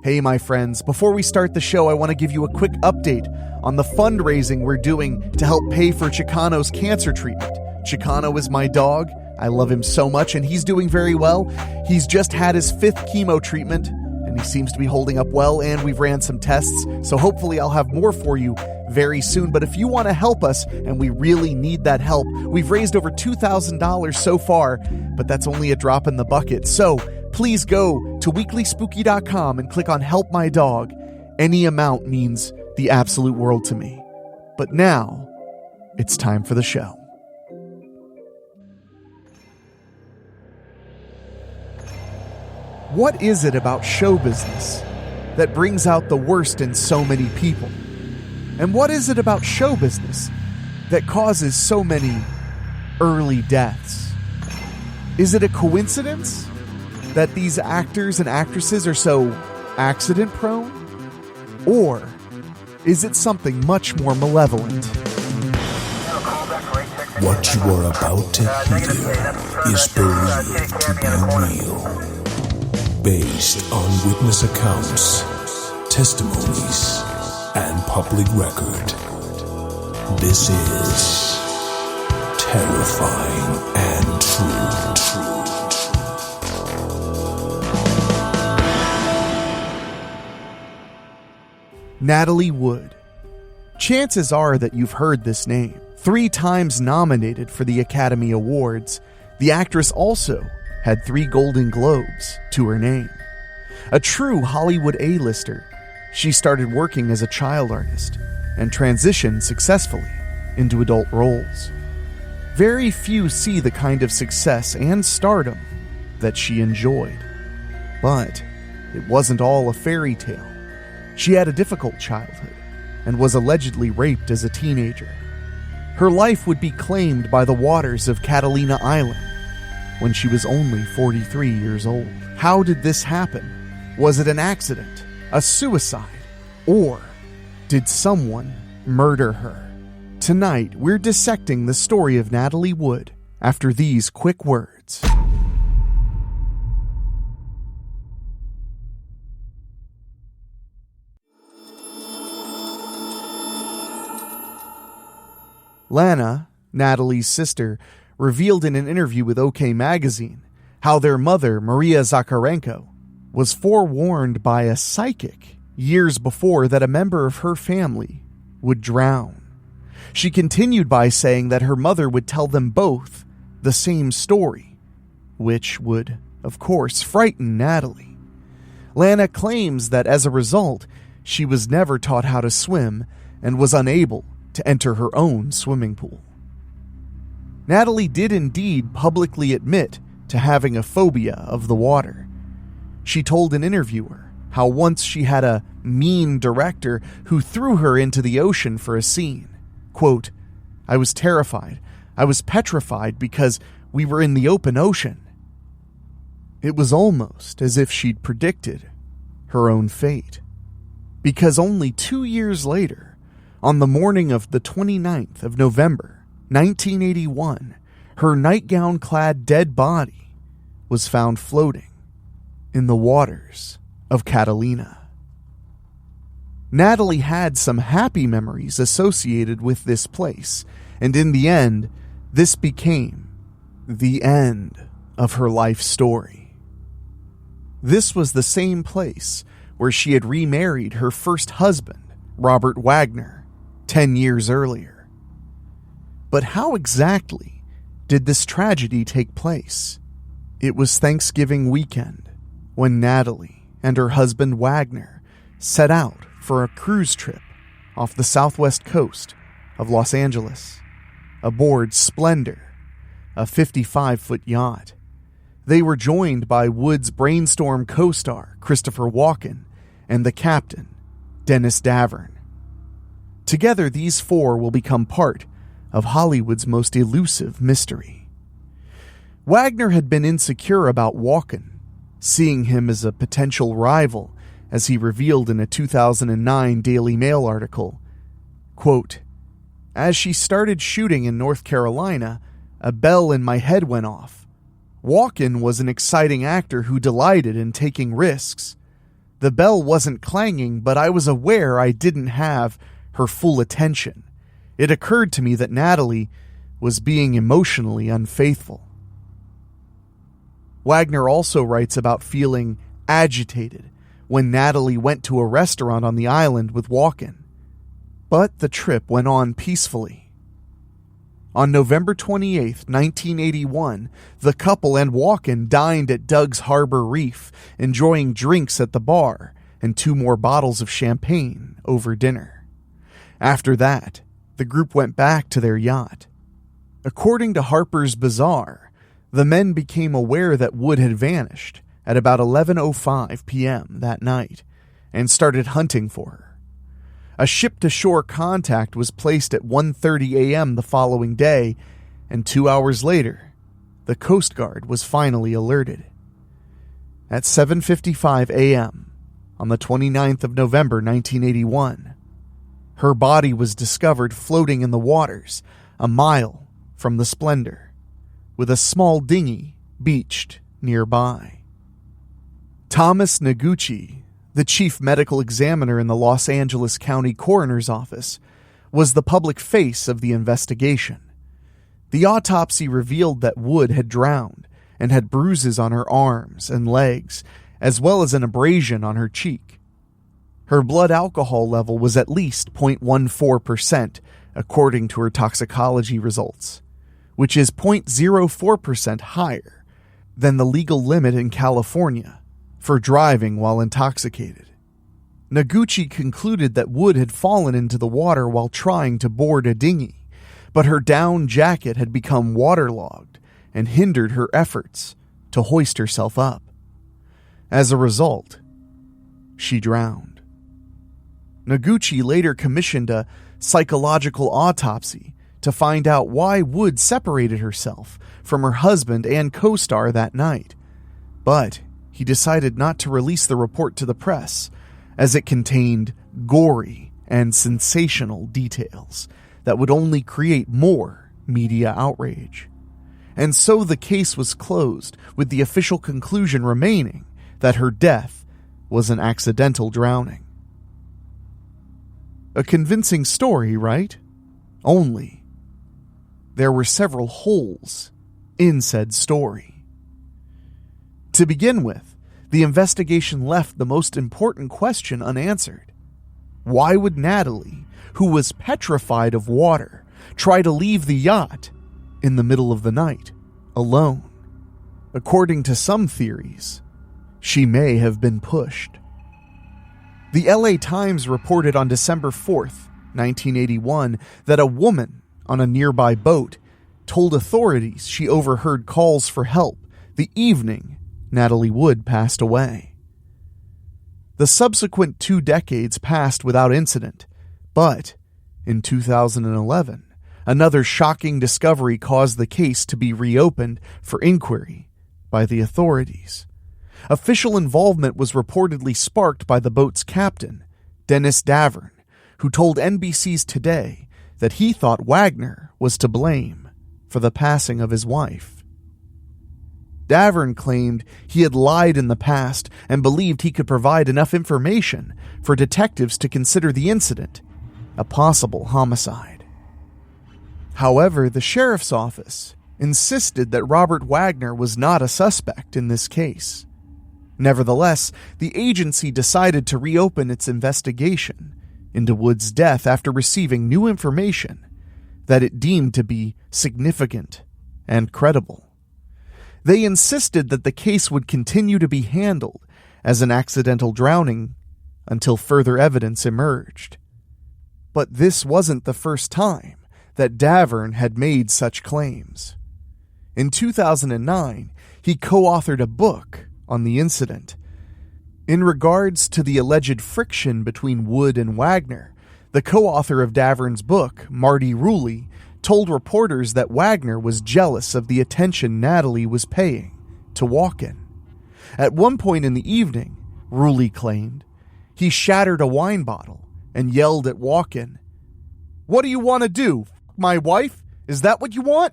Hey, my friends, before we start the show, I want to give you a quick update on the fundraising we're doing to help pay for Chicano's cancer treatment. Chicano is my dog. I love him so much, and he's doing very well. He's just had his 5th chemo treatment, and he seems to be holding up well, and we've ran some tests, so hopefully I'll have more for you very soon. But if you want to help us, and we really need that help, we've raised over $2,000 so far, but that's only a drop in the bucket. So please go to WeeklySpooky.com and click on Help My Dog. Any amount means the absolute world to me. But now, it's time for the show. What is it about show business that brings out the worst in so many people? And what is it about show business that causes so many early deaths? Is it a coincidence that these actors and actresses are so accident-prone? Or is it something much more malevolent? What you are about to hear is believed to be real, based on witness accounts, testimonies, and public record. This is terrifying and true. Natalie Wood. Chances are that you've heard this name. 3 times nominated for the Academy Awards, the actress also had 3 Golden Globes to her name. A true Hollywood A-lister, she started working as a child artist and transitioned successfully into adult roles. Very few see the kind of success and stardom that she enjoyed. But it wasn't all a fairy tale. She had a difficult childhood and was allegedly raped as a teenager. Her life would be claimed by the waters of Catalina Island when she was only 43 years old. How did this happen? Was it an accident, a suicide, or did someone murder her? Tonight, we're dissecting the story of Natalie Wood after these quick words. Lana, Natalie's sister, revealed in an interview with OK Magazine how their mother, Maria Zakharenko, was forewarned by a psychic years before that a member of her family would drown. She continued by saying that her mother would tell them both the same story, which would, of course, frighten Natalie. Lana claims that as a result, she was never taught how to swim and was unable to enter her own swimming pool. Natalie did indeed publicly admit to having a phobia of the water. She told an interviewer how once she had a mean director who threw her into the ocean for a scene. Quote, "I was terrified. I was petrified because we were in the open ocean." It was almost as if she'd predicted her own fate. Because only 2 years later, on the morning of the 29th of November, 1981, her nightgown-clad dead body was found floating in the waters of Catalina. Natalie had some happy memories associated with this place, and in the end, this became the end of her life story. This was the same place where she had remarried her first husband, Robert Wagner, 10 years earlier. But how exactly did this tragedy take place? It was Thanksgiving weekend when Natalie and her husband Wagner set out for a cruise trip off the southwest coast of Los Angeles, aboard Splendor, a 55-foot yacht. They were joined by Wood's Brainstorm co-star Christopher Walken and the captain, Dennis Davern. Together, these 4 will become part of Hollywood's most elusive mystery. Wagner had been insecure about Walken, seeing him as a potential rival, as he revealed in a 2009 Daily Mail article. Quote, "As she started shooting in North Carolina, a bell in my head went off. Walken was an exciting actor who delighted in taking risks. The bell wasn't clanging, but I was aware I didn't have her full attention. It occurred to me that Natalie was being emotionally unfaithful. Wagner also writes about feeling agitated when Natalie went to a restaurant on the island with Walken. But the trip went on peacefully. On November 28, 1981, the couple and Walken dined at Doug's Harbor Reef, enjoying drinks at the bar and 2 more bottles of champagne over dinner. After that, the group went back to their yacht. According to Harper's Bazaar, the men became aware that Wood had vanished at about 11:05 p.m. that night and started hunting for her. A ship-to-shore contact was placed at 1:30 a.m. the following day, and 2 hours later, the Coast Guard was finally alerted. At 7:55 a.m. on the 29th of November 1981, her body was discovered floating in the waters a mile from the Splendor, with a small dinghy beached nearby. Thomas Noguchi, the chief medical examiner in the Los Angeles County Coroner's Office, was the public face of the investigation. The autopsy revealed that Wood had drowned and had bruises on her arms and legs, as well as an abrasion on her cheek. Her blood alcohol level was at least 0.14%, according to her toxicology results, which is 0.04% higher than the legal limit in California for driving while intoxicated. Noguchi concluded that Wood had fallen into the water while trying to board a dinghy, but her down jacket had become waterlogged and hindered her efforts to hoist herself up. As a result, she drowned. Noguchi later commissioned a psychological autopsy to find out why Wood separated herself from her husband and co-star that night, but he decided not to release the report to the press as it contained gory and sensational details that would only create more media outrage. And so the case was closed, with the official conclusion remaining that her death was an accidental drowning. A convincing story, right? Only there were several holes in said story. To begin with, the investigation left the most important question unanswered. Why would Natalie, who was petrified of water, try to leave the yacht in the middle of the night, alone? According to some theories, she may have been pushed. The LA Times reported on December 4th, 1981, that a woman on a nearby boat told authorities she overheard calls for help the evening Natalie Wood passed away. The subsequent 2 decades passed without incident, but in 2011, another shocking discovery caused the case to be reopened for inquiry by the authorities. Official involvement was reportedly sparked by the boat's captain, Dennis Davern, who told NBC's Today that he thought Wagner was to blame for the passing of his wife. Davern claimed he had lied in the past and believed he could provide enough information for detectives to consider the incident a possible homicide. However, the sheriff's office insisted that Robert Wagner was not a suspect in this case. Nevertheless, the agency decided to reopen its investigation into Wood's death after receiving new information that it deemed to be significant and credible. They insisted that the case would continue to be handled as an accidental drowning until further evidence emerged. But this wasn't the first time that Davern had made such claims. In 2009, he co-authored a book on the incident. In regards to the alleged friction between Wood and Wagner, the co-author of Davern's book, Marty Rulli, told reporters that Wagner was jealous of the attention Natalie was paying to Walken. At one point in the evening, Rulli claimed, he shattered a wine bottle and yelled at Walken, "What do you want to do? F my wife? Is that what you want?"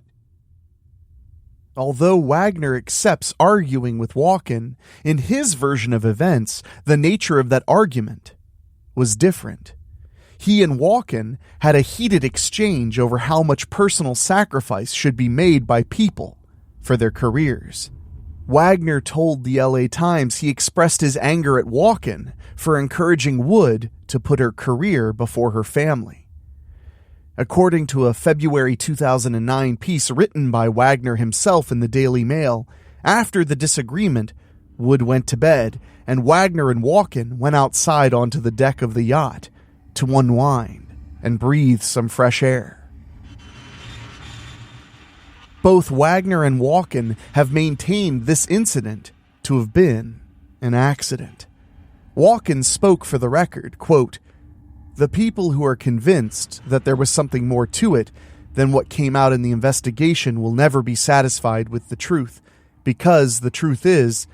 Although Wagner accepts arguing with Walken, in his version of events, the nature of that argument was different. He and Walken had a heated exchange over how much personal sacrifice should be made by people for their careers. Wagner told the LA Times he expressed his anger at Walken for encouraging Wood to put her career before her family. According to a February 2009 piece written by Wagner himself in the Daily Mail, after the disagreement, Wood went to bed, and Wagner and Walken went outside onto the deck of the yacht to unwind and breathe some fresh air. Both Wagner and Walken have maintained this incident to have been an accident. Walken spoke for the record, quote, "The people who are convinced that there was something more to it than what came out in the investigation will never be satisfied with the truth, because the truth is,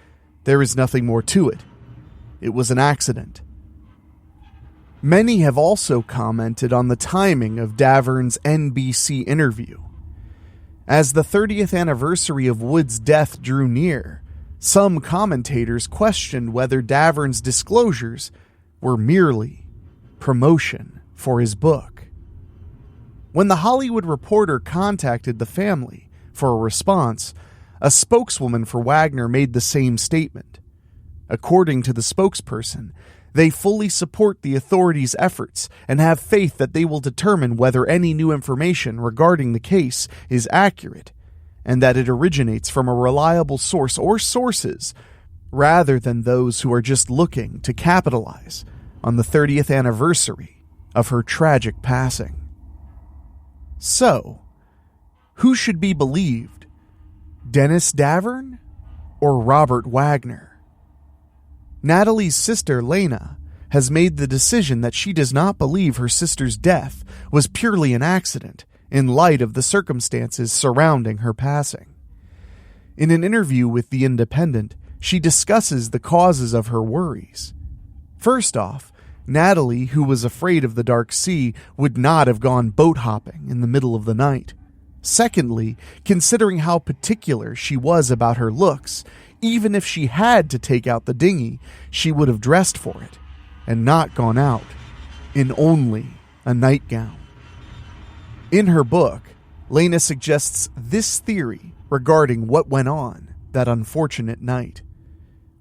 there is nothing more to it. It was an accident." Many have also commented on the timing of Davern's NBC interview. As the 30th anniversary of Wood's death drew near, some commentators questioned whether Davern's disclosures were merely promotion for his book. When the Hollywood Reporter contacted the family for a response, a spokeswoman for Wagner made the same statement. According to the spokesperson, they fully support the authorities' efforts and have faith that they will determine whether any new information regarding the case is accurate and that it originates from a reliable source or sources rather than those who are just looking to capitalize on the 30th anniversary of her tragic passing. So, who should be believed? Dennis Davern or Robert Wagner? Natalie's sister, Lena, has made the decision that she does not believe her sister's death was purely an accident in light of the circumstances surrounding her passing. In an interview with The Independent, she discusses the causes of her worries. First off, Natalie, who was afraid of the dark sea, would not have gone boat hopping in the middle of the night. Secondly, considering how particular she was about her looks, even if she had to take out the dinghy, she would have dressed for it and not gone out in only a nightgown. In her book, Lena suggests this theory regarding what went on that unfortunate night.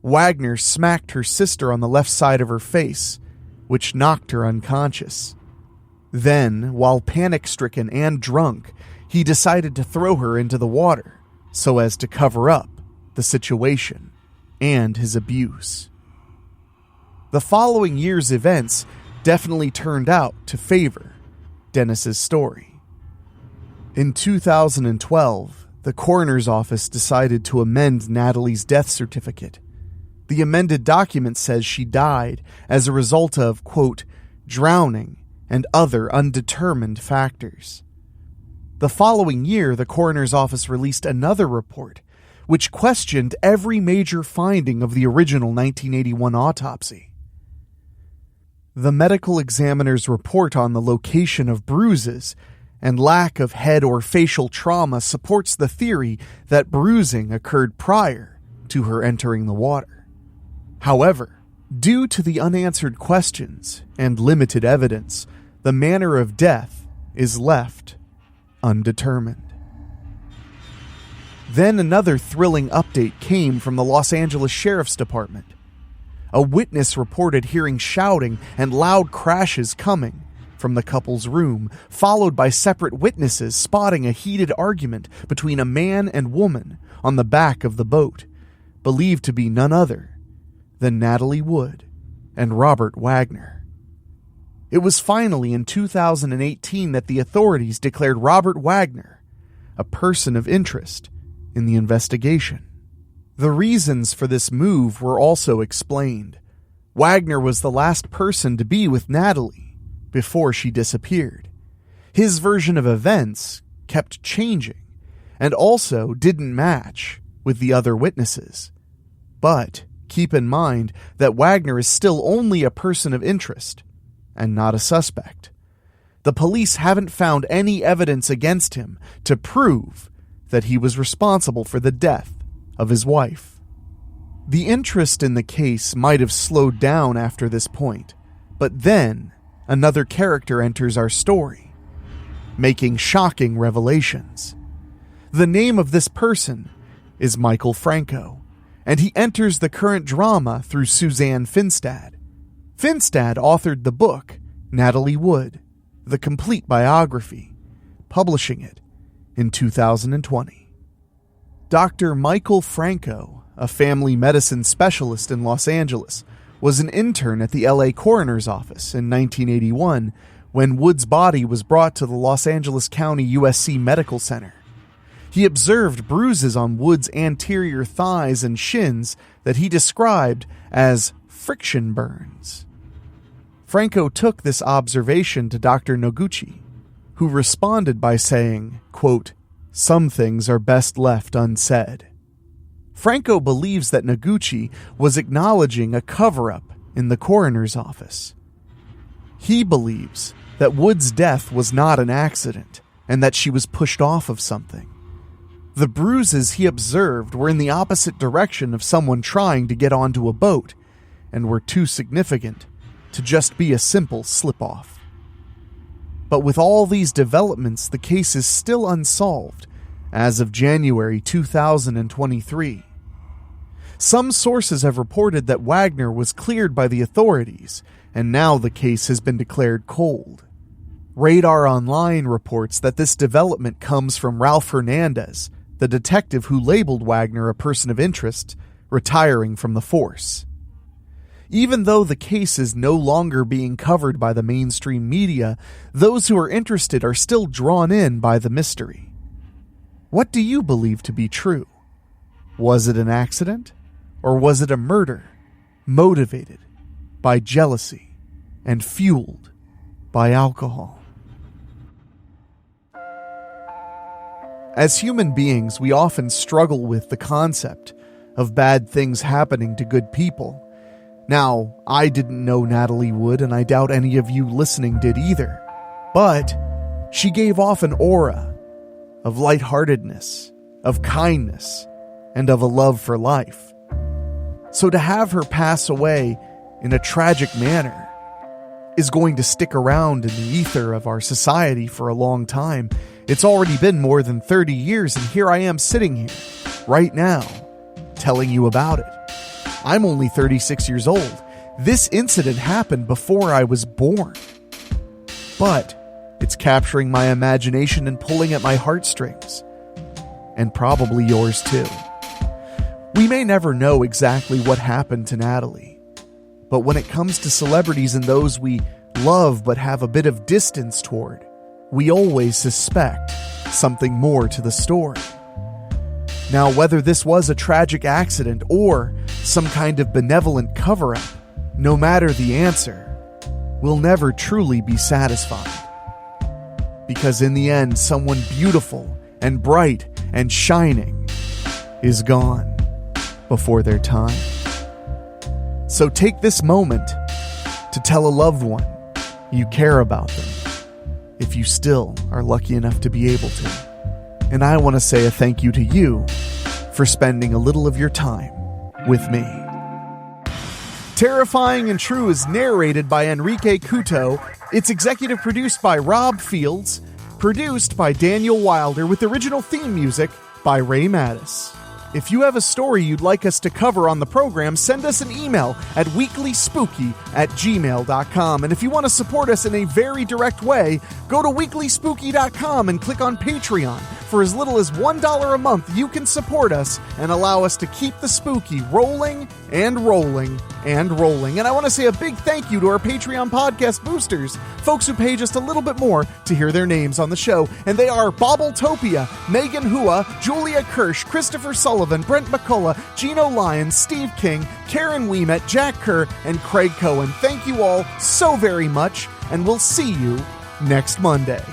Wagner smacked her sister on the left side of her face, which knocked her unconscious. Then, while panic-stricken and drunk, he decided to throw her into the water so as to cover up the situation and his abuse. The following year's events definitely turned out to favor Dennis's story. In 2012, the coroner's office decided to amend Natalie's death certificate. The amended document says she died as a result of, quote, drowning and other undetermined factors. The following year, the coroner's office released another report, which questioned every major finding of the original 1981 autopsy. The medical examiner's report on the location of bruises and lack of head or facial trauma supports the theory that bruising occurred prior to her entering the water. However, due to the unanswered questions and limited evidence, the manner of death is left undetermined. Then another thrilling update came from the Los Angeles Sheriff's Department. A witness reported hearing shouting and loud crashes coming from the couple's room, followed by separate witnesses spotting a heated argument between a man and woman on the back of the boat, believed to be none other than Natalie Wood and Robert Wagner. It was finally in 2018 that the authorities declared Robert Wagner a person of interest in the investigation. The reasons for this move were also explained. Wagner was the last person to be with Natalie before she disappeared. His version of events kept changing and also didn't match with the other witnesses. But keep in mind that Wagner is still only a person of interest and not a suspect. The police haven't found any evidence against him to prove that he was responsible for the death of his wife. The interest in the case might have slowed down after this point, but then another character enters our story, making shocking revelations. The name of this person is Michael Franco, and he enters the current drama through Suzanne Finstad. Finstad authored the book Natalie Wood, the complete biography, publishing it in 2020. Dr. Michael Franco, a family medicine specialist in Los Angeles, was an intern at the LA Coroner's Office in 1981 when Wood's body was brought to the Los Angeles County USC Medical Center. He observed bruises on Wood's anterior thighs and shins that he described as friction burns. Franco took this observation to Dr. Noguchi, who responded by saying, quote, "Some things are best left unsaid." Franco believes that Noguchi was acknowledging a cover-up in the coroner's office. He believes that Wood's death was not an accident and that she was pushed off of something. The bruises he observed were in the opposite direction of someone trying to get onto a boat and were too significant to just be a simple slip-off. But with all these developments, the case is still unsolved as of January 2023. Some sources have reported that Wagner was cleared by the authorities, and now the case has been declared cold. Radar Online reports that this development comes from Ralph Hernandez, the detective who labeled Wagner a person of interest, retiring from the force. Even though the case is no longer being covered by the mainstream media, those who are interested are still drawn in by the mystery. What do you believe to be true? Was it an accident? Or was it a murder motivated by jealousy and fueled by alcohol? As human beings, we often struggle with the concept of bad things happening to good people. Now, I didn't know Natalie Wood, and I doubt any of you listening did either. But she gave off an aura of lightheartedness, of kindness, and of a love for life. So to have her pass away in a tragic manner is going to stick around in the ether of our society for a long time. It's already been more than 30 years, and here I am sitting here, right now, telling you about it. I'm only 36 years old. This incident happened before I was born. But it's capturing my imagination and pulling at my heartstrings. And probably yours too. We may never know exactly what happened to Natalie. But when it comes to celebrities and those we love but have a bit of distance toward, we always suspect something more to the story. Now, whether this was a tragic accident or some kind of benevolent cover-up, no matter the answer, we'll never truly be satisfied. Because in the end, someone beautiful and bright and shining is gone before their time. So take this moment to tell a loved one you care about them, if you still are lucky enough to be able to. And I want to say a thank you to you for spending a little of your time with me. Terrifying and True is narrated by Enrique Couto. It's executive produced by Rob Fields, produced by Daniel Wilder, with original theme music by Ray Mattis. If you have a story you'd like us to cover on the program, send us an email at weeklyspooky@gmail.com. And if you want to support us in a very direct way, go to weeklyspooky.com and click on Patreon. For as little as $1 a month, you can support us and allow us to keep the spooky rolling and rolling and rolling. And I want to say a big thank you to our Patreon podcast boosters, folks who pay just a little bit more to hear their names on the show. And they are Bobbletopia, Megan Hua, Julia Kirsch, Christopher Sullivan, Brent McCullough, Gino Lyons, Steve King, Karen Wiemet, Jack Kerr, and Craig Cohen. Thank you all so very much, and we'll see you next Monday.